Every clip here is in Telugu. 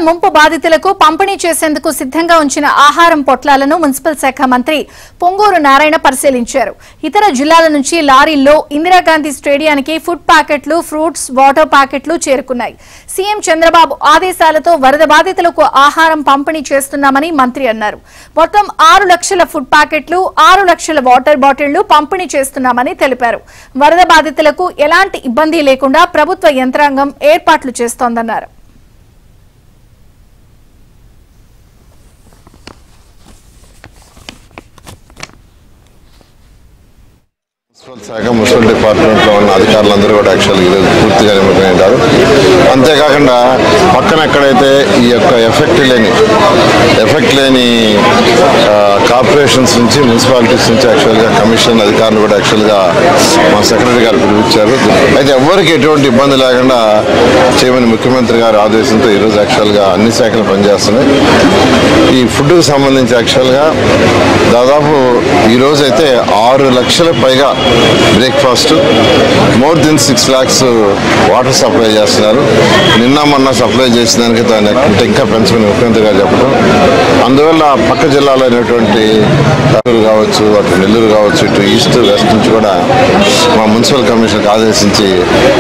ముంపు బాధితులకు పంపిణీ చేసేందుకు సిద్ధంగా ఉంచిన ఆహారం పొట్లాలను మున్సిపల్ శాఖ మంత్రి పొంగూరు నారాయణ పరిశీలించారు. ఇతర జిల్లాల నుంచి లారీల్లో ఇందిరాగాంధీ స్టేడియానికి ఫుడ్ ప్యాకెట్లు, ఫ్రూట్స్, వాటర్ ప్యాకెట్లు చేరుకున్నాయి. సీఎం చంద్రబాబు ఆదేశాలతో వరద బాధితులకు ఆహారం పంపిణీ చేస్తున్నామని మంత్రి అన్నారు. మొత్తం 6 లక్షల ఫుడ్ ప్యాకెట్లు, 6 లక్షల వాటర్ బాటిళ్లు పంపిణీ చేస్తున్నామని తెలిపారు. వరద బాధితులకు ఎలాంటి ఇబ్బంది లేకుండా ప్రభుత్వ యంత్రాంగం ఏర్పాట్లు చేస్తోందన్నారు. మున్సిపల్ శాఖ మున్సిపల్ డిపార్ట్మెంట్లో ఉన్న అధికారులందరూ కూడా యాక్చువల్గా ఈరోజు పూర్తిగా నిమగ్నమయ్యారు. అంతేకాకుండా పక్కన ఎక్కడైతే ఈ యొక్క ఎఫెక్ట్ లేని కార్పొరేషన్స్ నుంచి, మున్సిపాలిటీస్ నుంచి యాక్చువల్గా కమిషన్ అధికారులు కూడా యాక్చువల్గా మా సెక్రటరీ గారు పిలిపించారు. అయితే ఎవరికి ఎటువంటి ఇబ్బంది లేకుండా చేయమని ముఖ్యమంత్రి గారు ఆదేశంతో ఈరోజు యాక్చువల్గా అన్ని శాఖలు పనిచేస్తున్నాయి. ఈ ఫుడ్కు సంబంధించి యాక్చువల్గా దాదాపు ఈరోజు అయితే 6 లక్షల పైగా breakfast, more than 6 lakhs water supply చేస్తున్నారు. నిన్న మొన్న సప్లై చేసిన దానికి దాన్ని ఇంకా పెంచుకుని ముఖ్యమంత్రి గారు చెప్పడం. అందువల్ల పక్క జిల్లాలో అయినటువంటి కావచ్చు, అటు నెల్లూరు కావచ్చు, ఇటు ఈస్ట్ వెస్ట్ నుంచి కూడా మా మున్సిపల్ కమిషన్కి ఆదేశించి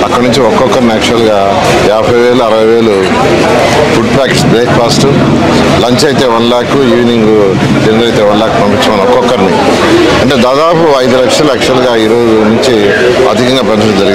అక్కడి నుంచి ఒక్కొక్కరిని యాక్చువల్గా 50,000, 60,000 ఫుడ్ ప్యాకెట్స్ బ్రేక్ఫాస్ట్, లంచ్ అయితే 1 lakh, ఈవినింగ్ డిన్నర్ అయితే 1 lakh పంపించమని ఒక్కొక్కరిని. అంటే దాదాపు 5 లక్షలు యాక్చువల్గా ఈరోజు నుంచి అధికంగా పెంచడం జరిగింది.